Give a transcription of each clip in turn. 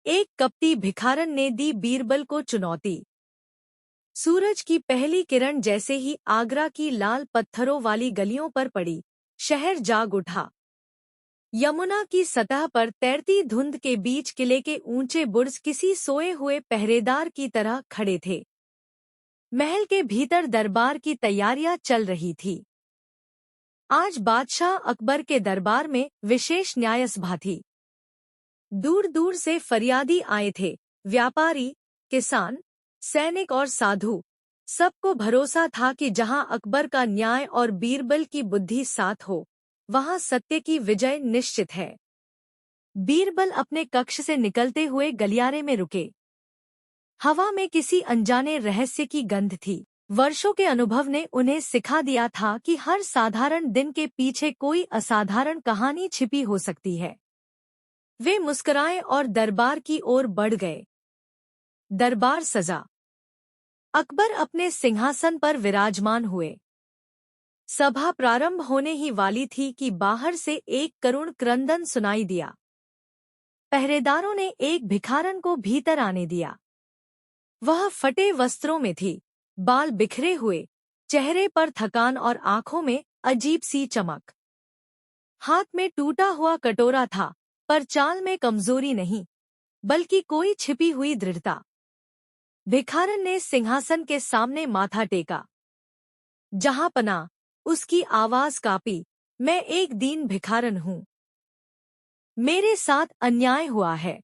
एक कपटी भिखारन ने दी बीरबल को चुनौती। सूरज की पहली किरण जैसे ही आगरा की लाल पत्थरों वाली गलियों पर पड़ी, शहर जाग उठा। यमुना की सतह पर तैरती धुंध के बीच किले के ऊंचे बुर्ज किसी सोए हुए पहरेदार की तरह खड़े थे। महल के भीतर दरबार की तैयारियां चल रही थी। आज बादशाह अकबर के दरबार में विशेष न्यायसभा थी। दूर दूर से फरियादी आए थे, व्यापारी, किसान, सैनिक और साधु। सबको भरोसा था कि जहां अकबर का न्याय और बीरबल की बुद्धि साथ हो, वहां सत्य की विजय निश्चित है। बीरबल अपने कक्ष से निकलते हुए गलियारे में रुके। हवा में किसी अनजाने रहस्य की गंध थी। वर्षों के अनुभव ने उन्हें सिखा दिया था कि हर साधारण दिन के पीछे कोई असाधारण कहानी छिपी हो सकती है। वे मुस्कुराए और दरबार की ओर बढ़ गए। दरबार सजा। अकबर अपने सिंहासन पर विराजमान हुए। सभा प्रारंभ होने ही वाली थी कि बाहर से एक करुण क्रंदन सुनाई दिया। पहरेदारों ने एक भिखारन को भीतर आने दिया। वह फटे वस्त्रों में थी, बाल बिखरे हुए, चेहरे पर थकान और आंखों में अजीब सी चमक। हाथ में टूटा हुआ कटोरा था, पर चाल में कमजोरी नहीं, बल्कि कोई छिपी हुई दृढ़ता। भिखारन ने सिंहासन के सामने माथा टेका। जहां पना, उसकी आवाज कांपी, मैं एक दीन भिखारन हूं। मेरे साथ अन्याय हुआ है।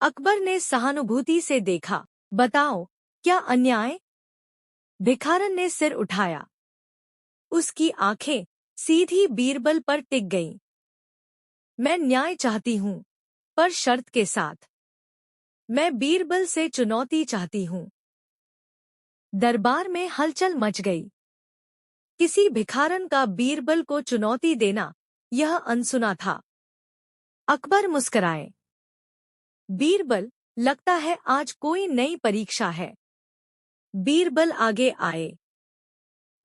अकबर ने सहानुभूति से देखा। बताओ, क्या अन्याय? भिखारन ने सिर उठाया। उसकी आंखें सीधी बीरबल पर टिक गईं। मैं न्याय चाहती हूं, पर शर्त के साथ। मैं बीरबल से चुनौती चाहती हूं। दरबार में हलचल मच गई। किसी भिखारन का बीरबल को चुनौती देना, यह अनसुना था। अकबर मुस्कराए। बीरबल, लगता है आज कोई नई परीक्षा है। बीरबल आगे आए।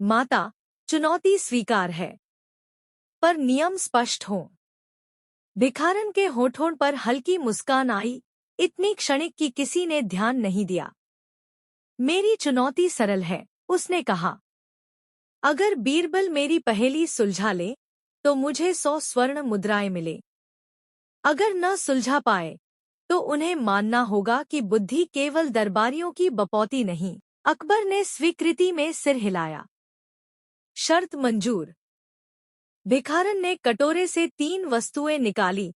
माता, चुनौती स्वीकार है, पर नियम स्पष्ट हों। भिखारन के होठों पर हल्की मुस्कान आई, इतनी क्षणिक कि किसी ने ध्यान नहीं दिया। मेरी चुनौती सरल है, उसने कहा। अगर बीरबल मेरी पहेली सुलझा ले, तो मुझे 100 स्वर्ण मुद्राएं मिले। अगर न सुलझा पाए, तो उन्हें मानना होगा कि बुद्धि केवल दरबारियों की बपौती नहीं। अकबर ने स्वीकृति में सिर हिलाया। शर्त मंजूर। भिखारन ने कटोरे से 3 वस्तुएं निकाली,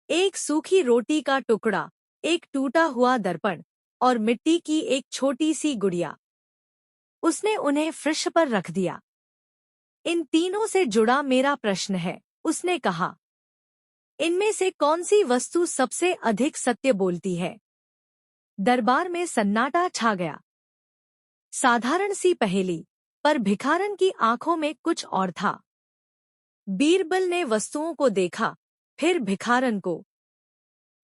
एक सूखी रोटी का टुकड़ा, एक टूटा हुआ दर्पण और मिट्टी की एक छोटी सी गुड़िया। उसने उन्हें फर्श पर रख दिया। इन तीनों से जुड़ा मेरा प्रश्न है, उसने कहा। इनमें से कौन सी वस्तु सबसे अधिक सत्य बोलती है? दरबार में सन्नाटा छा गया। साधारण सी पहेली, पर भिखारन की आंखों में कुछ और था। बीरबल ने वस्तुओं को देखा, फिर भिखारन को।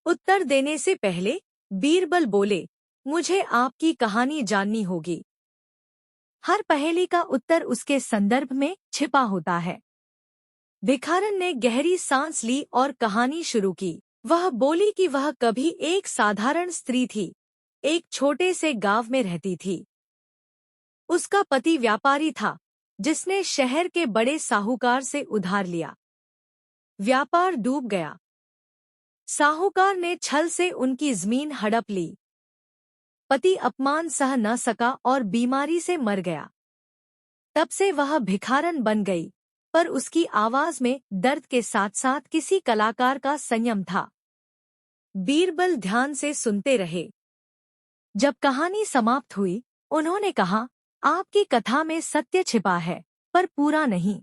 उत्तर देने से पहले बीरबल बोले, मुझे आपकी कहानी जाननी होगी। हर पहेली का उत्तर उसके संदर्भ में छिपा होता है। भिखारन ने गहरी सांस ली और कहानी शुरू की। वह बोली कि वह कभी एक साधारण स्त्री थी, एक छोटे से गांव में रहती थी। उसका पति व्यापारी था, जिसने शहर के बड़े साहूकार से उधार लिया। व्यापार डूब गया। साहूकार ने छल से उनकी जमीन हड़प ली। पति अपमान सह न सका और बीमारी से मर गया। तब से वह भिखारन बन गई, पर उसकी आवाज में दर्द के साथ साथ किसी कलाकार का संयम था। बीरबल ध्यान से सुनते रहे। जब कहानी समाप्त हुई, उन्होंने कहा, आपकी कथा में सत्य छिपा है, पर पूरा नहीं।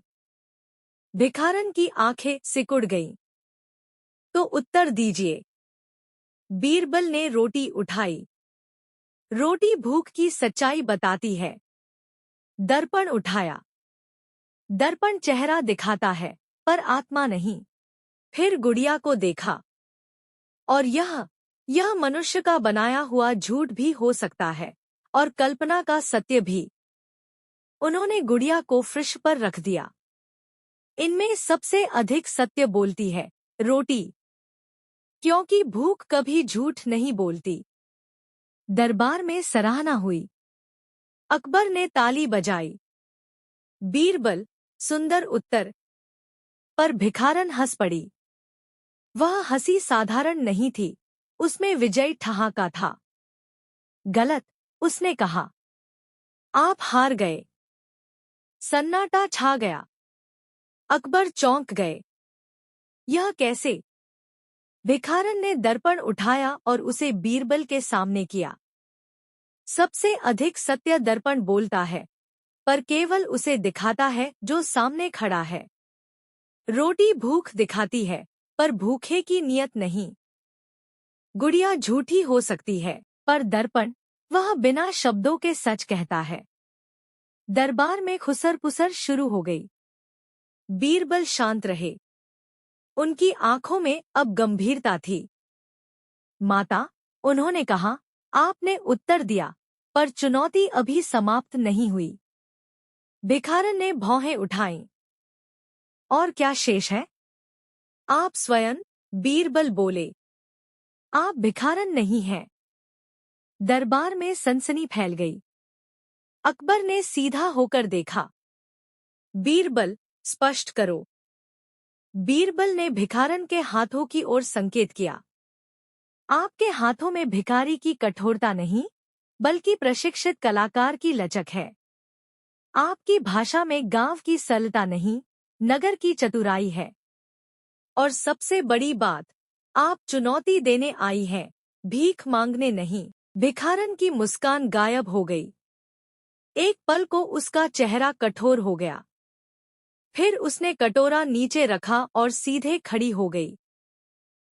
भिखारन की आंखें सिकुड़ गईं। तो उत्तर दीजिए। बीरबल ने रोटी उठाई। रोटी भूख की सच्चाई बताती है। दर्पण उठाया। दर्पण चेहरा दिखाता है, पर आत्मा नहीं। फिर गुड़िया को देखा। और यह मनुष्य का बनाया हुआ झूठ भी हो सकता है, और कल्पना का सत्य भी। उन्होंने गुड़िया को फर्श पर रख दिया। इनमें सबसे अधिक सत्य बोलती है रोटी। क्योंकि भूख कभी झूठ नहीं बोलती। दरबार में सराहना हुई। अकबर ने ताली बजाई। बीरबल, सुंदर उत्तर। पर भिखारन हंस पड़ी। वह हंसी साधारण नहीं थी, उसमें विजय ठहाका था। गलत, उसने कहा। आप हार गए। सन्नाटा छा गया। अकबर चौंक गए। यह कैसे? भिखारन ने दर्पण उठाया और उसे बीरबल के सामने किया। सबसे अधिक सत्य दर्पण बोलता है, पर केवल उसे दिखाता है जो सामने खड़ा है। रोटी भूख दिखाती है, पर भूखे की नियत नहीं। गुड़िया झूठी हो सकती है, पर दर्पण, वह बिना शब्दों के सच कहता है। दरबार में खुसर-पुसर शुरू हो गई। बीरबल शांत रहे। उनकी आंखों में अब गंभीरता थी। माता, उन्होंने कहा, आपने उत्तर दिया, पर चुनौती अभी समाप्त नहीं हुई। भिखारन ने भौहें उठाईं। और क्या शेष है? आप स्वयं, बीरबल बोले। आप भिखारन नहीं हैं। दरबार में सनसनी फैल गई। अकबर ने सीधा होकर देखा। बीरबल, स्पष्ट करो। बीरबल ने भिखारन के हाथों की ओर संकेत किया। आपके हाथों में भिखारी की कठोरता नहीं, बल्कि प्रशिक्षित कलाकार की लचक है। आपकी भाषा में गांव की सरलता नहीं, नगर की चतुराई है। और सबसे बड़ी बात, आप चुनौती देने आई हैं, भीख मांगने नहीं। भिखारन की मुस्कान गायब हो गई। एक पल को उसका चेहरा कठोर हो गया। फिर उसने कटोरा नीचे रखा और सीधे खड़ी हो गई।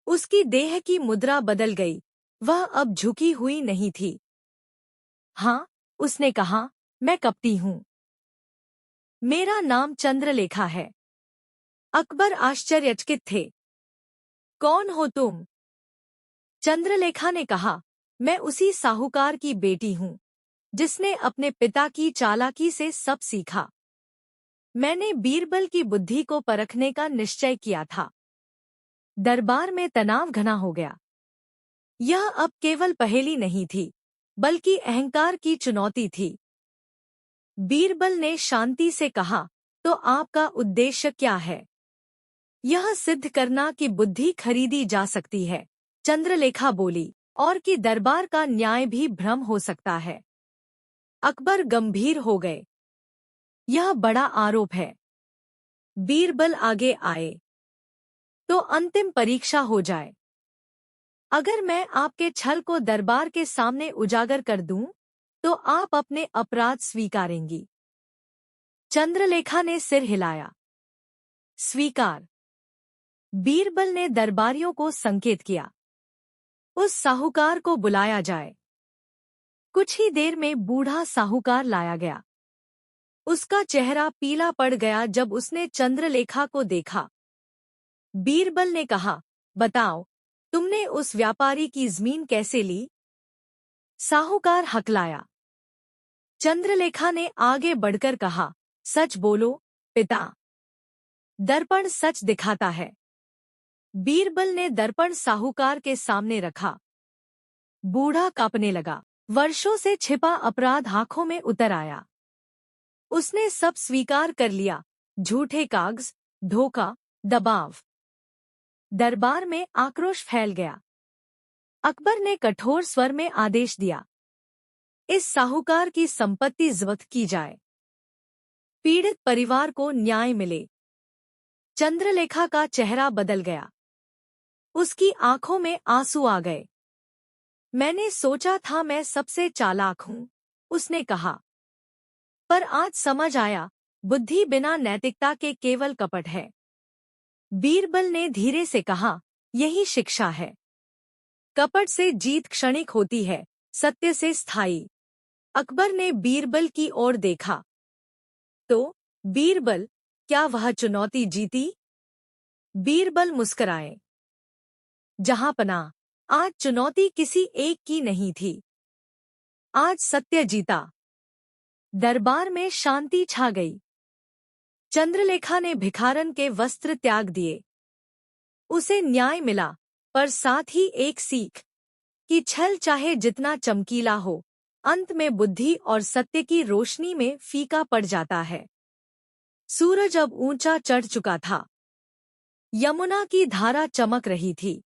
उसकी देह की मुद्रा बदल गई, वह अब झुकी हुई नहीं थी। हाँ, उसने कहा, मैं कपटी हूँ। मेरा नाम चंद्रलेखा है। अकबर आश्चर्यचकित थे। कौन हो तुम? चंद्रलेखा ने कहा, मैं उसी साहूकार की बेटी हूँ, जिसने अपने पिता की चालाकी से सब सीखा। मैंने बीरबल की बुद्धि को परखने का निश्चय किया था। दरबार में तनाव घना हो गया। यह अब केवल पहेली नहीं थी, बल्कि अहंकार की चुनौती थी। बीरबल ने शांति से कहा, तो आपका उद्देश्य क्या है? यह सिद्ध करना कि बुद्धि खरीदी जा सकती है, चंद्रलेखा बोली, और कि दरबार का न्याय भी भ्रम हो सकता है। अकबर गंभीर हो गए। यह बड़ा आरोप है। बीरबल आगे आए। तो अंतिम परीक्षा हो जाए। अगर मैं आपके छल को दरबार के सामने उजागर कर दूं, तो आप अपने अपराध स्वीकारेंगी। चंद्रलेखा ने सिर हिलाया। स्वीकार। बीरबल ने दरबारियों को संकेत किया। उस साहूकार को बुलाया जाए। कुछ ही देर में बूढ़ा साहूकार लाया गया। उसका चेहरा पीला पड़ गया जब उसने चंद्रलेखा को देखा। बीरबल ने कहा, बताओ, तुमने उस व्यापारी की जमीन कैसे ली? साहूकार हकलाया। चंद्रलेखा ने आगे बढ़कर कहा, सच बोलो, पिता। दर्पण सच दिखाता है। बीरबल ने दर्पण साहूकार के सामने रखा। बूढ़ा कांपने लगा। वर्षों से छिपा अपराध आंखों में उतर आया। उसने सब स्वीकार कर लिया, झूठे कागज, धोखा, दबाव। दरबार में आक्रोश फैल गया। अकबर ने कठोर स्वर में आदेश दिया, इस साहूकार की संपत्ति जब्त की जाए। पीड़ित परिवार को न्याय मिले। चंद्रलेखा का चेहरा बदल गया। उसकी आंखों में आंसू आ गए। मैंने सोचा था मैं सबसे चालाक हूँ, उसने कहा। पर आज समझ आया, बुद्धि बिना नैतिकता के केवल कपट है। बीरबल ने धीरे से कहा, यही शिक्षा है। कपट से जीत क्षणिक होती है, सत्य से स्थायी। अकबर ने बीरबल की ओर देखा। तो, बीरबल, क्या वह चुनौती जीती? बीरबल मुस्कुराए। जहांपनाह, आज चुनौती किसी एक की नहीं थी। आज सत्य जीता। दरबार में शांति छा गई। चंद्रलेखा ने भिखारन के वस्त्र त्याग दिए। उसे न्याय मिला, पर साथ ही एक सीख कि छल चाहे जितना चमकीला हो, अंत में बुद्धि और सत्य की रोशनी में फीका पड़ जाता है। सूरज अब ऊंचा चढ़ चुका था। यमुना की धारा चमक रही थी।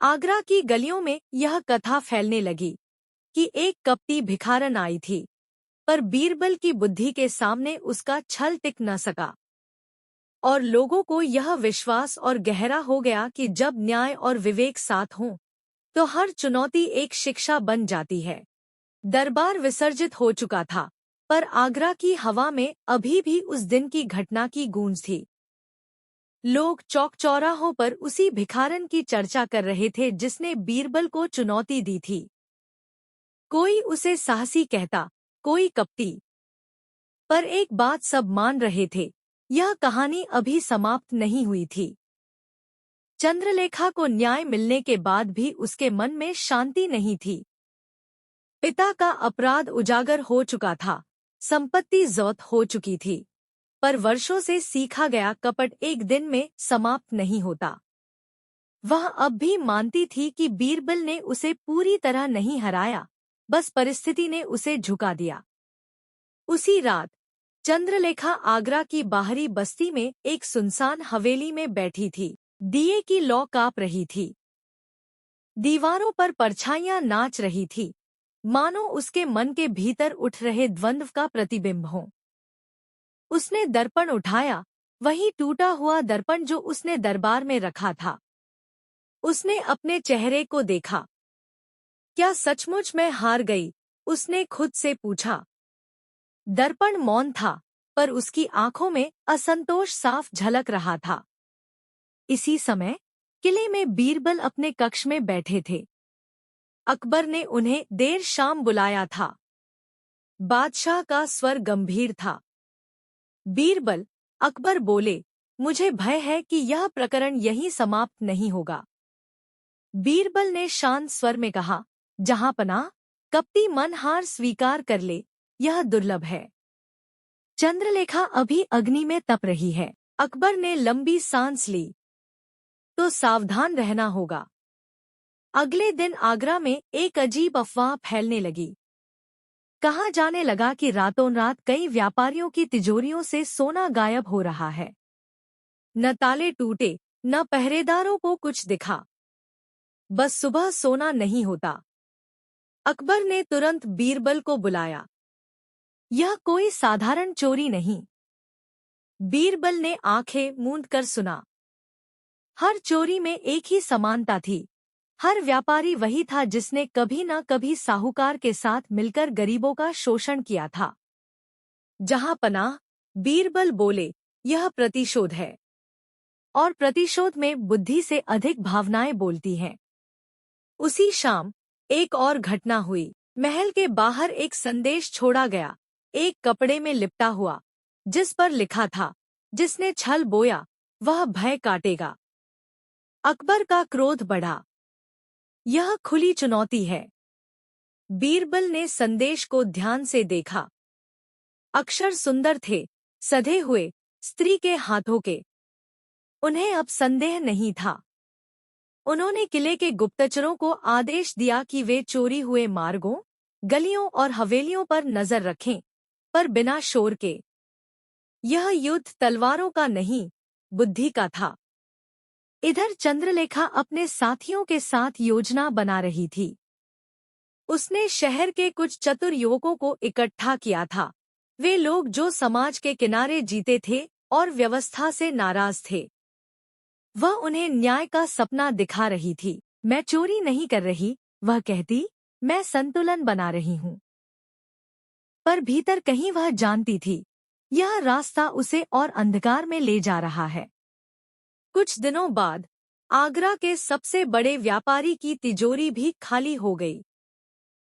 आगरा की गलियों में यह कथा फैलने लगी कि एक कपटी भिखारन आई थी, पर बीरबल की बुद्धि के सामने उसका छल टिक न सका। और लोगों को यह विश्वास और गहरा हो गया कि जब न्याय और विवेक साथ हों, तो हर चुनौती एक शिक्षा बन जाती है। दरबार विसर्जित हो चुका था, पर आगरा की हवा में अभी भी उस दिन की घटना की गूंज थी। लोग चौक चौराहों पर उसी भिखारन की चर्चा कर रहे थे जिसने बीरबल को चुनौती दी थी। कोई उसे साहसी कहता, कोई कपटी। पर एक बात सब मान रहे थे, यह कहानी अभी समाप्त नहीं हुई थी। चंद्रलेखा को न्याय मिलने के बाद भी उसके मन में शांति नहीं थी। पिता का अपराध उजागर हो चुका था, संपत्ति ज़ब्त हो चुकी थी, पर वर्षों से सीखा गया कपट एक दिन में समाप्त नहीं होता। वह अब भी मानती थी कि बीरबल ने उसे पूरी तरह नहीं हराया, बस परिस्थिति ने उसे झुका दिया। उसी रात चंद्रलेखा आगरा की बाहरी बस्ती में एक सुनसान हवेली में बैठी थी। दिए की लौ काँप रही थी। दीवारों पर परछाइयां नाच रही थी, मानो उसके मन के भीतर उठ रहे द्वंद्व का प्रतिबिंब हो। उसने दर्पण उठाया, वही टूटा हुआ दर्पण जो उसने दरबार में रखा था। उसने अपने चेहरे को देखा। क्या सचमुच मैं हार गई? उसने खुद से पूछा। दर्पण मौन था, पर उसकी आंखों में असंतोष साफ झलक रहा था। इसी समय किले में बीरबल अपने कक्ष में बैठे थे। अकबर ने उन्हें देर शाम बुलाया था। बादशाह का स्वर गंभीर था। बीरबल, अकबर बोले, मुझे भय है कि यह प्रकरण यहीं समाप्त नहीं होगा। बीरबल ने शांत स्वर में कहा, जहांपनाह, कपटी मन हार स्वीकार कर ले, यह दुर्लभ है। चंद्रलेखा अभी अग्नि में तप रही है। अकबर ने लंबी सांस ली। तो सावधान रहना होगा। अगले दिन आगरा में एक अजीब अफवाह फैलने लगी। कहा जाने लगा कि रातों रात कई व्यापारियों की तिजोरियों से सोना गायब हो रहा है। न ताले टूटे, न पहरेदारों को कुछ दिखा। बस सुबह सोना नहीं होता। अकबर ने तुरंत बीरबल को बुलाया। यह कोई साधारण चोरी नहीं। बीरबल ने आंखें मूंद कर सुना। हर चोरी में एक ही समानता थी। हर व्यापारी वही था जिसने कभी न कभी साहूकार के साथ मिलकर गरीबों का शोषण किया था। जहांपनाह, बीरबल बोले, यह प्रतिशोध है। और प्रतिशोध में बुद्धि से अधिक भावनाएं बोलती हैं। उसी शाम एक और घटना हुई। महल के बाहर एक संदेश छोड़ा गया, एक कपड़े में लिपटा हुआ, जिस पर लिखा था, जिसने छल बोया वह भय काटेगा। अकबर का क्रोध बढ़ा। यह खुली चुनौती है। बीरबल ने संदेश को ध्यान से देखा। अक्षर सुंदर थे, सधे हुए, स्त्री के हाथों के। उन्हें अब संदेह नहीं था। उन्होंने किले के गुप्तचरों को आदेश दिया कि वे चोरी हुए मार्गों, गलियों और हवेलियों पर नजर रखें, पर बिना शोर के। यह युद्ध तलवारों का नहीं, बुद्धि का था। इधर चंद्रलेखा अपने साथियों के साथ योजना बना रही थी। उसने शहर के कुछ चतुर युवकों को इकट्ठा किया था। वे लोग जो समाज के किनारे जीते थे और व्यवस्था से नाराज थे। वह उन्हें न्याय का सपना दिखा रही थी। मैं चोरी नहीं कर रही, वह कहती, मैं संतुलन बना रही हूँ। पर भीतर कहीं वह जानती थी, यह रास्ता उसे और अंधकार में ले जा रहा है। कुछ दिनों बाद आगरा के सबसे बड़े व्यापारी की तिजोरी भी खाली हो गई।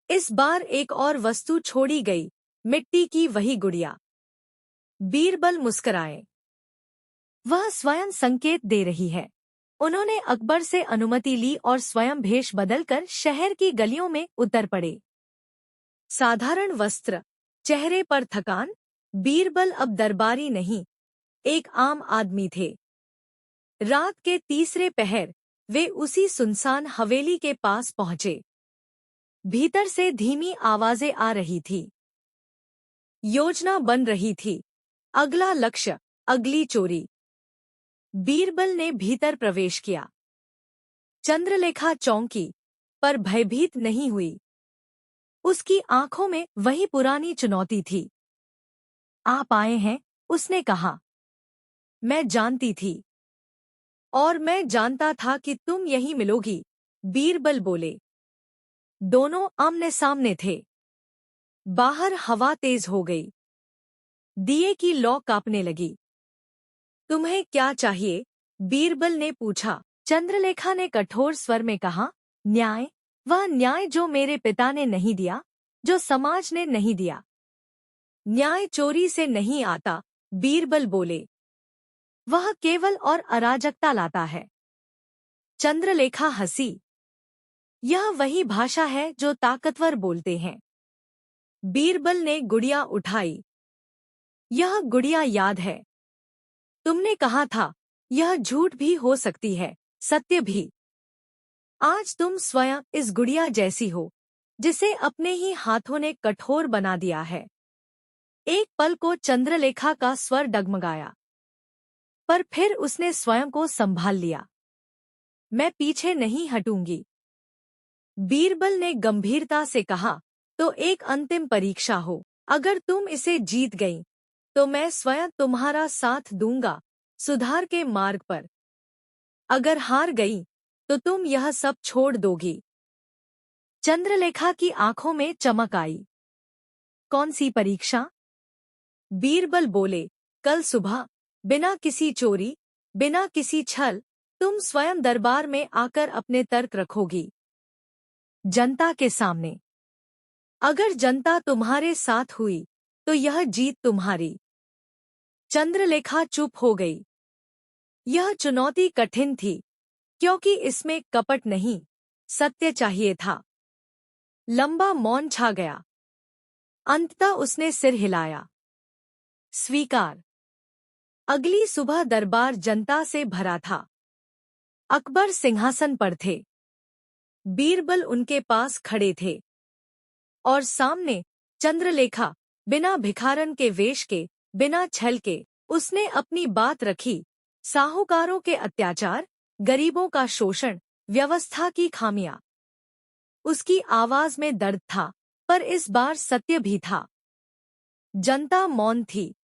इस बार एक और वस्तु छोड़ी गई, मिट्टी की वही गुड़िया। बीरबल मुस्कुराए। वह स्वयं संकेत दे रही है। उन्होंने अकबर से अनुमति ली और स्वयं भेष बदलकर शहर की गलियों में उतर पड़े। साधारण वस्त्र, चेहरे पर थकान। बीरबल अब दरबारी नहीं, एक आम आदमी थे। रात के तीसरे पहर वे उसी सुनसान हवेली के पास पहुंचे। भीतर से धीमी आवाजें आ रही थी। योजना बन रही थी। अगला लक्ष्य, अगली चोरी। बीरबल ने भीतर प्रवेश किया। चंद्रलेखा चौंकी, पर भयभीत नहीं हुई। उसकी आंखों में वही पुरानी चुनौती थी। आप आए हैं, उसने कहा। मैं जानती थी। और मैं जानता था कि तुम यहीं मिलोगी, बीरबल बोले। दोनों आमने सामने थे। बाहर हवा तेज हो गई। दिए की लौ कांपने लगी। तुम्हें क्या चाहिए? बीरबल ने पूछा। चंद्रलेखा ने कठोर स्वर में कहा, न्याय, वह न्याय जो मेरे पिता ने नहीं दिया, जो समाज ने नहीं दिया। न्याय चोरी से नहीं आता, बीरबल बोले। वह केवल और अराजकता लाता है। चंद्रलेखा हंसी। यह वही भाषा है जो ताकतवर बोलते हैं। बीरबल ने गुड़िया उठाई। यह गुड़िया याद है। तुमने कहा था, यह झूठ भी हो सकती है, सत्य भी। आज तुम स्वयं इस गुड़िया जैसी हो, जिसे अपने ही हाथों ने कठोर बना दिया है। एक पल को चंद्रलेखा का स्वर डगमगाया, पर फिर उसने स्वयं को संभाल लिया। मैं पीछे नहीं हटूंगी, बीरबल ने गंभीरता से कहा। तो एक अंतिम परीक्षा हो। अगर तुम इसे जीत गई, तो मैं स्वयं तुम्हारा साथ दूंगा, सुधार के मार्ग पर। अगर हार गई, तो तुम यह सब छोड़ दोगी। चंद्रलेखा की आंखों में चमक आई। कौन सी परीक्षा? बीरबल बोले, कल सुबह, बिना किसी चोरी, बिना किसी छल, तुम स्वयं दरबार में आकर अपने तर्क रखोगी। जनता के सामने। अगर जनता तुम्हारे साथ हुई, तो यह जीत तुम्हारी। चंद्रलेखा चुप हो गई। यह चुनौती कठिन थी, क्योंकि इसमें कपट नहीं, सत्य चाहिए था। लंबा मौन छा गया। अंततः उसने सिर हिलाया। स्वीकार। अगली सुबह दरबार जनता से भरा था। अकबर सिंहासन पर थे। बीरबल उनके पास खड़े थे। और सामने चंद्रलेखा, बिना भिखारन के वेश के, बिना छल के, उसने अपनी बात रखी। साहूकारों के अत्याचार, गरीबों का शोषण, व्यवस्था की खामियां। उसकी आवाज में दर्द था, पर इस बार सत्य भी था। जनता मौन थी।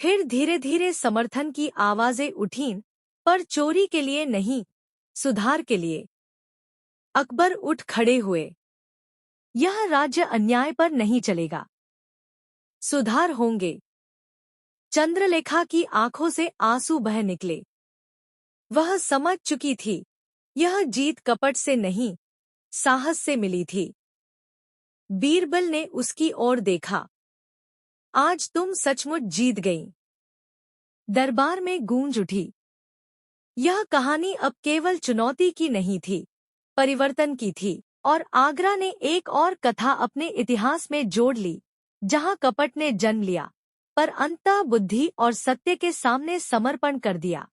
फिर धीरे धीरे समर्थन की आवाजें उठीं, पर चोरी के लिए नहीं, सुधार के लिए। अकबर उठ खड़े हुए। यह राज्य अन्याय पर नहीं चलेगा। सुधार होंगे। चंद्रलेखा की आंखों से आंसू बह निकले। वह समझ चुकी थी, यह जीत कपट से नहीं, साहस से मिली थी। बीरबल ने उसकी ओर देखा। आज तुम सचमुच जीत गईं। दरबार में गूंज उठी। यह कहानी अब केवल चुनौती की नहीं थी, परिवर्तन की थी। और आगरा ने एक और कथा अपने इतिहास में जोड़ ली, जहां कपट ने जन्म लिया, पर अंततः बुद्धि और सत्य के सामने समर्पण कर दिया।